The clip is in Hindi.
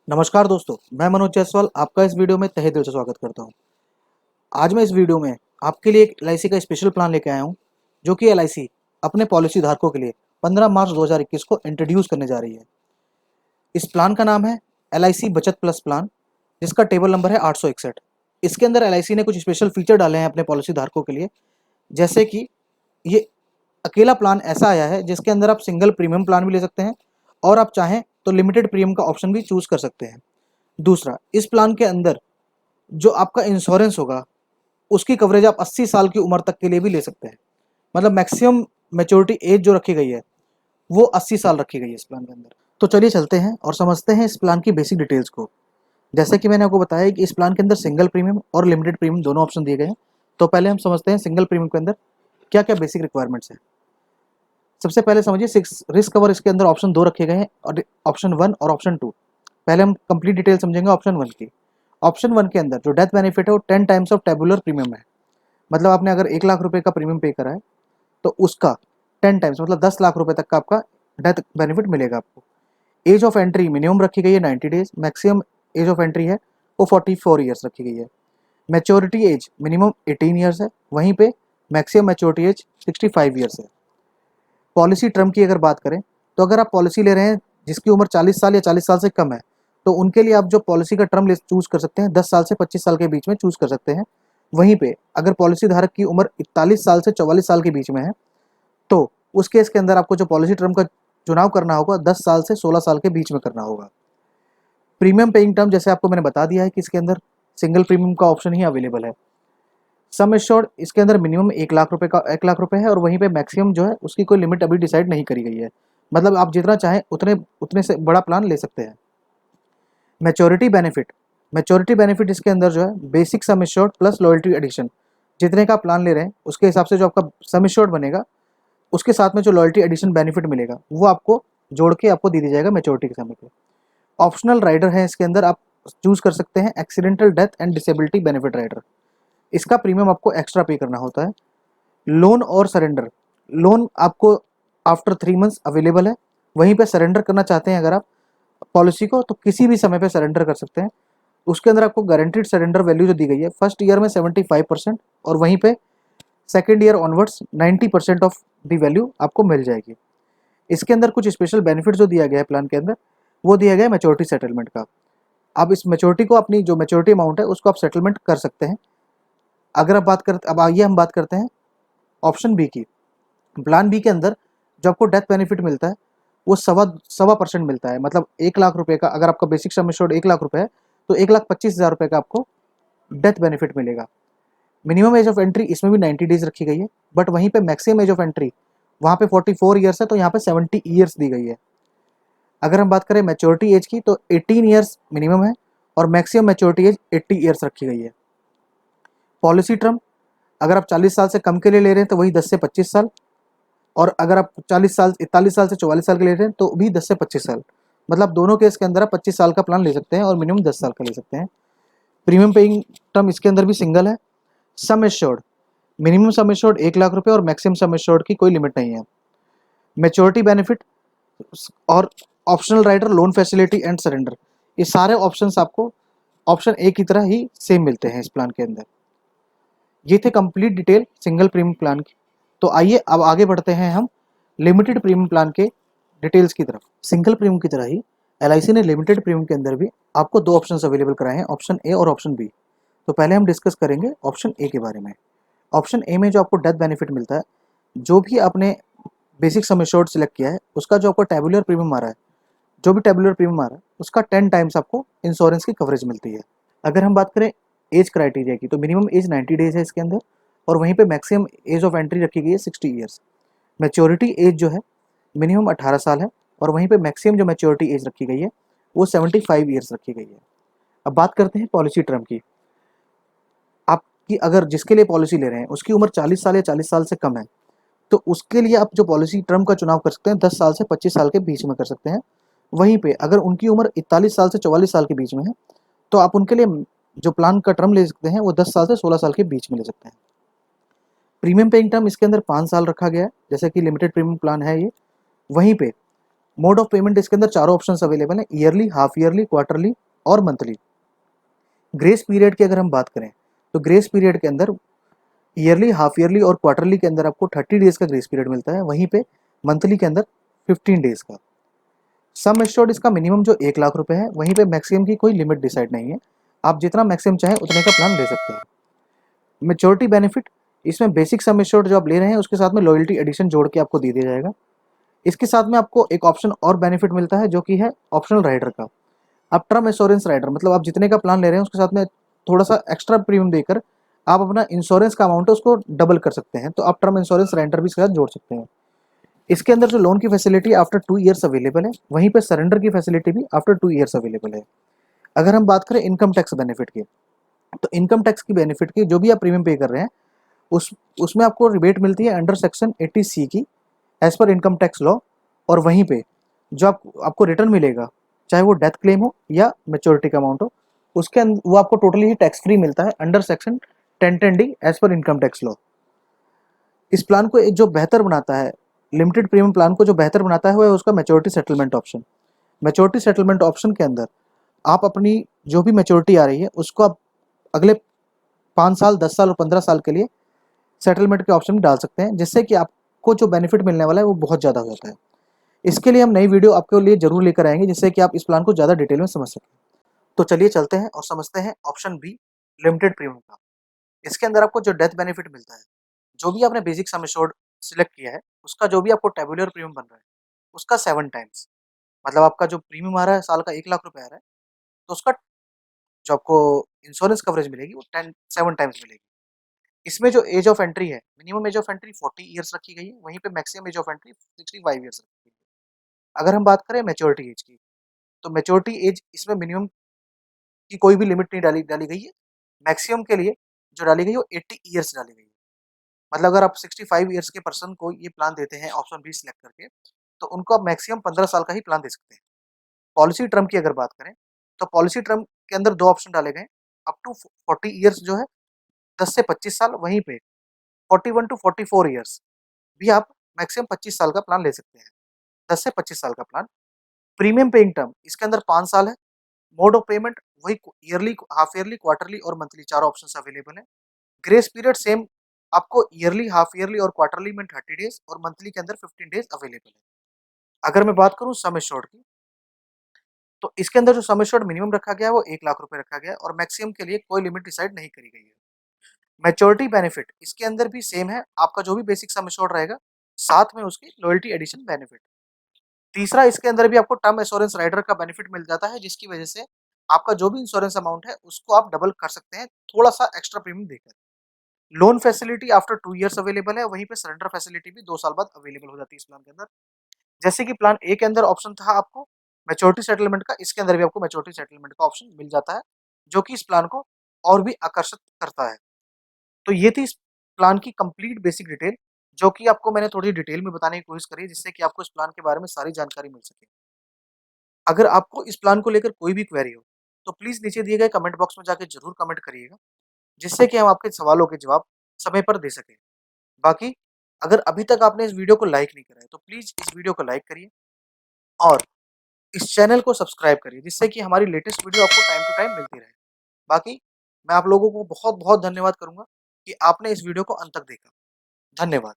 नमस्कार दोस्तों, मैं मनोज जायसवाल आपका इस वीडियो में तहे दिल से स्वागत करता हूं। आज मैं इस वीडियो में आपके लिए एक एलआईसी का स्पेशल प्लान लेके आया हूं, जो कि एलआईसी अपने पॉलिसी धारकों के लिए 15 मार्च 2021 को इंट्रोड्यूस करने जा रही है। इस प्लान का नाम है एलआईसी बचत प्लस प्लान, जिसका टेबल नंबर है 861। इसके अंदर एलआईसी ने कुछ स्पेशल फीचर डाले हैं अपने पॉलिसी धारकों के लिए, जैसे कि ये अकेला प्लान ऐसा आया है जिसके अंदर आप सिंगल प्रीमियम प्लान भी ले सकते हैं और आप चाहें तो लिमिटेड प्रीमियम का ऑप्शन भी चूज कर सकते हैं। दूसरा, इस प्लान के अंदर जो आपका इंश्योरेंस होगा उसकी कवरेज आप 80 साल की उम्र तक के लिए भी ले सकते हैं। मतलब मैक्सिमम मैच्योरिटी एज जो रखी गई है वो 80 साल रखी गई है इस प्लान के अंदर। तो चलिए चलते हैं और समझते हैं इस प्लान की बेसिक डिटेल्स को। जैसे कि मैंने आपको बताया कि इस प्लान के अंदर सिंगल प्रीमियम और लिमिटेड प्रीमियम दोनों ऑप्शन दिए गए हैं। तो पहले हम समझते हैं सिंगल प्रीमियम के अंदर क्या क्या बेसिक रिक्वायरमेंट्स हैं। सबसे पहले समझिए सिक्स रिस्क कवर इसके अंदर ऑप्शन दो रखे गए हैं, और ऑप्शन वन और ऑप्शन टू। पहले हम कंप्लीट डिटेल समझेंगे ऑप्शन वन की। ऑप्शन वन के अंदर जो डेथ बेनिफिट है वो 10 टाइम्स ऑफ टेबुलर प्रीमियम है। मतलब आपने अगर 1 लाख रुपए का प्रीमियम पे करा है तो उसका 10 टाइम्स मतलब 10 लाख रुपए तक का आपका डेथ बेनिफिट मिलेगा आपको। एज ऑफ एंट्री मिनिमम रखी गई है 90 days, maximum age of entry है वो 44 ईयर्स रखी गई है। मैच्योरिटी एज मिनिमम 18 ईयर्स है, वहीं पे मैक्सिमम मैच्योरिटी एज 65 ईयर्स है। पॉलिसी टर्म की अगर बात करें तो अगर आप पॉलिसी ले रहे हैं जिसकी उम्र 40 साल या 40 साल से कम है, तो उनके लिए आप जो पॉलिसी का टर्म चूज कर सकते हैं 10 साल से 25 साल के बीच में चूज कर सकते हैं। वहीं पे अगर पॉलिसी धारक की उम्र 41 साल से 44 साल के बीच में है तो उस केस के अंदर आपको जो पॉलिसी टर्म का चुनाव करना होगा 10 साल से 16 साल के बीच में करना होगा। प्रीमियम पेइंग टर्म जैसे आपको मैंने बता दिया है कि इसके अंदर सिंगल प्रीमियम का ऑप्शन ही अवेलेबल है। सम एश्योर्ड इसके अंदर मिनिमम 1 लाख रुपए का 1 लाख रुपए है, और वहीं पे मैक्सिमम जो है उसकी कोई लिमिट अभी डिसाइड नहीं करी गई है। मतलब आप जितना चाहें उतने उतने से बड़ा प्लान ले सकते हैं। मैच्योरिटी बेनिफिट इसके अंदर जो है basic sum assured plus loyalty addition, जितने का प्लान ले रहे हैं उसके हिसाब से जो आपका सम एश्योर्ड बनेगा उसके साथ में जो लॉयल्टी एडिशन बेनिफिट मिलेगा वो आपको जोड़ के आपको दे दी जाएगा मैच्योरिटी के समय पे। ऑप्शनल राइडर है इसके अंदर, आप चूज कर सकते हैं accidental death and disability benefit rider. इसका प्रीमियम आपको एक्स्ट्रा पे करना होता है। लोन और सरेंडर, लोन आपको आफ्टर 3 मंथ्स अवेलेबल है, वहीं पे सरेंडर करना चाहते हैं अगर आप पॉलिसी को तो किसी भी समय पे सरेंडर कर सकते हैं। उसके अंदर आपको गारंटीड सरेंडर वैल्यू जो दी गई है फर्स्ट ईयर में 75%, और वहीं पे second year onwards 90% of the value आपको मिल जाएगी। इसके अंदर कुछ स्पेशल बेनिफिट जो दिया गया है प्लान के अंदर वो दिया गया है मैच्योरिटी सेटलमेंट का। आप इस मैच्योरिटी को अपनी जो मैच्योरिटी अमाउंट है उसको आप सेटलमेंट कर सकते हैं। अगर आप बात करते अब आइए हम बात करते हैं ऑप्शन बी की। प्लान बी के अंदर जो आपको डेथ बेनिफिट मिलता है वो सवा सवा परसेंट मिलता है। मतलब 1 लाख रुपए का अगर आपका बेसिक सम एश्योर्ड 1 लाख रुपए है तो 1,25,000 रुपए का आपको डेथ बेनिफिट मिलेगा। मिनिमम एज ऑफ एंट्री इसमें भी 90 डेज रखी गई है, बट वहीं पे मैक्सिमम एज ऑफ एंट्री वहाँ पे 44 ईयर्स है, तो यहाँ पे 70 ईयर्स दी गई है। अगर हम बात करें मैच्योरिटी एज की तो 18 ईयर्स मिनिमम है और मैक्सिमम मैच्योरिटी एज 80 ईयर्स रखी गई है। पॉलिसी टर्म अगर आप 40 साल से कम के लिए ले रहे हैं तो वही 10 से 25 साल, और अगर आप 41 साल से 44 साल के ले रहे हैं तो भी 10 से 25 साल। मतलब दोनों केस के अंदर आप 25 साल का प्लान ले सकते हैं और मिनिमम 10 साल का ले सकते हैं। प्रीमियम पेइंग टर्म इसके अंदर भी सिंगल है। Sum assured minimum sum assured 1 lakh रुपए और मैक्सिमम सम एश्योर्ड की कोई लिमिट नहीं है। मैच्योरिटी बेनिफिट और optional rider, loan facility and surrender, ये सारे ऑप्शंस आपको ऑप्शन ए की तरह ही सेम मिलते हैं इस प्लान के अंदर। ये थे complete detail single premium plan की। तो आइए अब आगे बढ़ते हैं हम लिमिटेड प्रीमियम प्लान के डिटेल्स की तरफ। सिंगल प्रीमियम की तरह ही एलआईसी ने लिमिटेड प्रीमियम के अंदर भी आपको दो ऑप्शंस अवेलेबल कराए हैं, ऑप्शन ए और ऑप्शन बी। तो पहले हम डिस्कस करेंगे ऑप्शन ए के बारे में। ऑप्शन ए में जो आपको डेथ बेनिफिट मिलता है, जो भी आपने बेसिक सम एश्योर्ड सिलेक्ट किया है उसका जो आपको टेबुलर प्रीमियम आ रहा है, जो भी टेबुलर प्रीमियम आ रहा है उसका 10 टाइम्स आपको इंश्योरेंस की कवरेज मिलती है। अगर हम बात करें एज क्राइटेरिया की तो मिनिमम एज 90 डेज है इसके अंदर, और वहीं पे मैक्सिमम एज ऑफ एंट्री रखी गई है 60 ईयर्स। मैच्योरिटी एज जो है मिनिमम 18 साल है, और वहीं पे मैक्सिमम जो मैच्योरिटी एज रखी गई है वो 75 ईयर्स रखी गई है। अब बात करते हैं पॉलिसी टर्म की। आपकी अगर जिसके लिए पॉलिसी ले रहे हैं उसकी उम्र 40 साल या 40 साल से कम है तो उसके लिए आप जो पॉलिसी टर्म का चुनाव कर सकते हैं 10 साल से 25 साल के बीच में कर सकते हैं। वहीं पे अगर उनकी उम्र 41 साल से 44 साल के बीच में है तो आप उनके लिए जो प्लान का टर्म ले सकते हैं वो 10 साल से 16 साल के बीच में ले सकते हैं। प्रीमियम पेइंग टर्म इसके अंदर 5 साल रखा गया है, जैसे कि लिमिटेड प्रीमियम प्लान है ये। वहीं पे मोड ऑफ पेमेंट इसके अंदर चारों ऑप्शंस अवेलेबल हैं, ईयरली, हाफ ईयरली, क्वार्टरली और मंथली। ग्रेस पीरियड की अगर हम बात करें तो ग्रेस पीरियड के अंदर ईयरली, हाफ ईयरली और क्वार्टरली के अंदर आपको 30 डेज का ग्रेस पीरियड मिलता है, वहीं पे मंथली के अंदर 15 डेज का। सम एश्योर्ड इसका मिनिमम जो 1 लाख रुपए है, वहीं पे मैक्सिमम की कोई लिमिट डिसाइड नहीं है, आप जितना मैक्सिमम चाहें उतने का प्लान ले सकते हैं। मैच्योरिटी बेनिफिट, इसमें बेसिक सम एश्योर्ड जो आप ले रहे हैं उसके साथ में लॉयल्टी एडिशन जोड़ के आपको दे दिया जाएगा। इसके साथ में आपको एक ऑप्शन और बेनिफिट मिलता है जो कि है ऑप्शनल राइडर का। आप टर्म इंश्योरेंस राइडर, मतलब आप जितने का प्लान ले रहे हैं उसके साथ में थोड़ा सा एक्स्ट्रा प्रीमियम देकर आप अपना इंश्योरेंस का अमाउंट है उसको डबल कर सकते हैं, तो आप टर्म इंश्योरेंस राइडर भी इसके साथ जोड़ सकते हैं। इसके अंदर जो लोन की फैसिलिटी आफ्टर 2 ईयर्स अवेलेबल है, वहीं पे सरेंडर की फैसिलिटी भी आफ्टर 2 ईयर्स अवेलेबल है। अगर हम बात करें इनकम टैक्स बेनिफिट की, तो इनकम टैक्स की बेनिफिट की जो भी आप प्रीमियम पे कर रहे हैं उस उसमें आपको रिबेट मिलती है अंडर सेक्शन 80C की, as per income tax law. और वहीं पे जो आपको रिटर्न मिलेगा, चाहे वो डेथ क्लेम हो या मेच्योरिटी का अमाउंट हो, उसके वो आपको टोटली ही टैक्स फ्री मिलता है under section 1010D as per income tax law. इस प्लान को एक जो बेहतर बनाता है, लिमिटेड प्रीमियम प्लान को जो बेहतर बनाता है वो है उसका maturity settlement option. Maturity settlement option के अंदर आप अपनी जो भी मैच्योरिटी आ रही है उसको आप अगले 5 साल, 10 साल और 15 साल के लिए सेटलमेंट के ऑप्शन में डाल सकते हैं, जिससे कि आपको जो बेनिफिट मिलने वाला है वो बहुत ज़्यादा हो जाता है। इसके लिए हम नई वीडियो आपके लिए जरूर लेकर आएंगे, जिससे कि आप इस प्लान को ज़्यादा डिटेल में समझ सकें। तो चलिए चलते हैं और समझते हैं ऑप्शन बी, लिमिटेड प्रीमियम का। इसके अंदर आपको जो डेथ बेनिफिट मिलता है, जो भी आपने बेसिक सम एश्योर्ड सिलेक्ट किया है उसका जो भी आपको टेबुलर प्रीमियम बन रहा है उसका 7 टाइम्स, मतलब आपका जो प्रीमियम आ रहा है साल का 1 लाख रुपए आ रहा है, तो उसका जो आपको इंश्योरेंस कवरेज मिलेगी वो 7 टाइम्स मिलेगी। इसमें जो एज ऑफ एंट्री है, minimum age of entry 40 years रखी गई है, वहीं पे maximum age of entry 65 years रखी गई है। अगर हम बात करें मैच्योरिटी एज की, तो मैच्योरिटी एज इसमें मिनिमम की कोई भी लिमिट नहीं डाली डाली गई है, मैक्सिमम के लिए जो डाली गई है वो 80 ईयर्स डाली गई है। मतलब अगर आप 65 ईयर्स के पर्सन को ये प्लान देते हैं ऑप्शन बी सिलेक्ट करके, तो उनको आप मैक्सिमम 15 साल का ही प्लान दे सकते हैं। पॉलिसी टर्म की अगर बात करें, तो पॉलिसी टर्म के अंदर 2 ऑप्शन डाले गए हैं, अप टू 40 ईयर्स जो है 10 से 25 साल, वहीं पे 41 टू 44 ईयर्स भी आप मैक्सिमम 25 साल का प्लान ले सकते हैं, 10 से 25 साल का प्लान। प्रीमियम पेइंग टर्म इसके अंदर 5 साल है। मोड ऑफ पेमेंट वही ईयरली, हाफ ईयरली, क्वार्टरली और मंथली, चारों ऑप्शंस अवेलेबल हैं। ग्रेस पीरियड सेम आपको ईयरली, हाफ ईयरली और क्वार्टरली में 30 डेज और मंथली के अंदर 15 डेज अवेलेबल है। अगर मैं बात करूं सम एश्योर्ड की, तो इसके अंदर जो सम एश्योर्ड मिनिमम रखा गया है वो 1 लाख रुपए रखा गया है और मैक्सिमम के लिए कोई लिमिट डिसाइड नहीं करी गई है। मैच्योरिटी बेनिफिट इसके अंदर भी सेम है, आपका जो भी बेसिक सम एश्योर्ड रहेगा साथ में उसकी लॉयल्टी एडिशन बेनिफिट। तीसरा, इसके अंदर भी आपको टर्म इंश्योरेंस राइडर का बेनिफिट मिल जाता है, जिसकी वजह से आपका जो भी इंश्योरेंस अमाउंट है उसको आप डबल कर सकते हैं, थोड़ा सा एक्स्ट्रा प्रीमियम देकर। Loan facility after 2 years available है, वहीं पे सरेंडर फैसिलिटी भी 2 साल बाद अवेलेबल हो जाती है इस प्लान के अंदर। जैसे कि प्लान ए के अंदर ऑप्शन था आपको मैच्योरिटी सेटलमेंट का, इसके अंदर भी आपको मैच्योरिटी सेटलमेंट का ऑप्शन मिल जाता है, जो कि इस प्लान को और भी आकर्षित करता है। तो ये थी इस प्लान की कंप्लीट बेसिक डिटेल, जो कि आपको मैंने थोड़ी डिटेल में बताने की कोशिश करी, जिससे कि आपको इस प्लान के बारे में सारी जानकारी मिल सके। अगर आपको इस प्लान को लेकर कोई भी क्वेरी हो, तो प्लीज़ नीचे दिए गए कमेंट बॉक्स में जाके ज़रूर कमेंट करिएगा, जिससे कि हम आपके सवालों के जवाब समय पर दे सकें। बाकी अगर अभी तक आपने इस वीडियो को लाइक नहीं करा है, तो प्लीज़ इस वीडियो को लाइक करिए और इस चैनल को सब्सक्राइब करिए, जिससे कि हमारी लेटेस्ट वीडियो आपको टाइम टू टाइम मिलती रहे। बाकी मैं आप लोगों को बहुत-बहुत धन्यवाद करूँगा कि आपने इस वीडियो को अंत तक देखा। धन्यवाद।